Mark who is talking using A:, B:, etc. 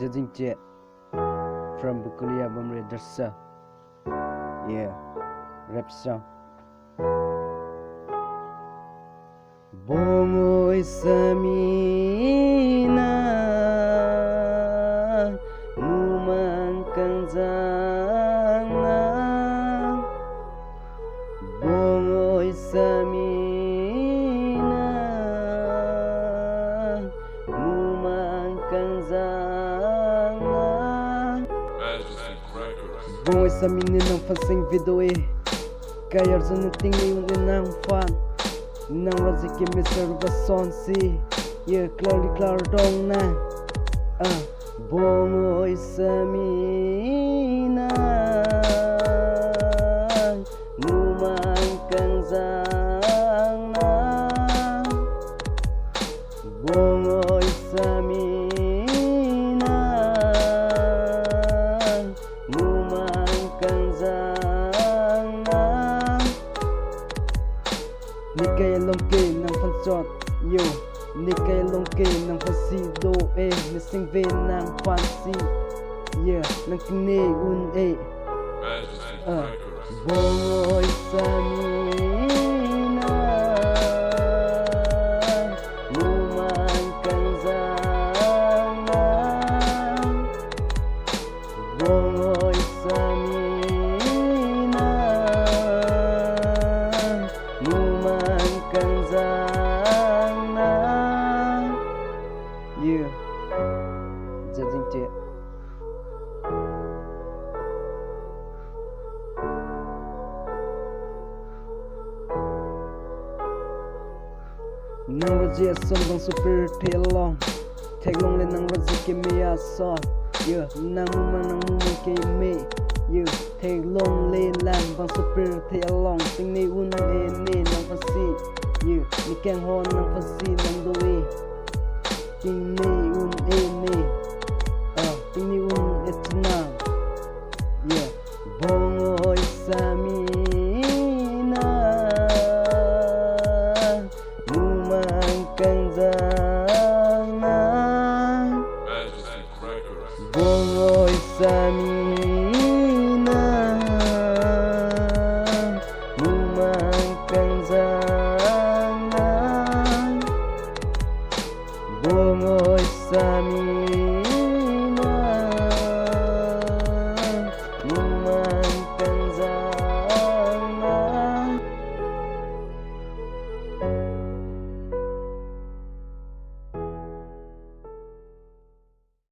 A: Zet Engti from Bukulia Bamre Darsa. Yeah, rap song. Bong oi Sami na numang kang jang na. Bong oi Sami na numang kang jang na. Bong oi Sami ni nang fasing video kaya zon ting ni nang fan. Nang raziki miser bason si ye clearly clear dong na Bong oi Sami na numang kang jang na. Bong oi Sami na numang kang jang na. Ni kaya longke nang pansot yo, ni kaya longke nang pasido missing vein nang fancy yeah nang kini un Bong oi Sami na numang kang jang na. Bong oi Sami na numang kang jang na. Yeah, Zet Engti. Nang raji som bang super telong teglong le nang raji ke me asol yeah nang mumang ke me yeah teglong le lam bang super telong ting ni unang ne nang pasi yeah ni kang hon nang pasi nang doi ting ni un ne ting ni un etna yeah. Bong oi Sami na numang kang jang na. Bong oi Sami na numang kang jang na. Bong oi Sami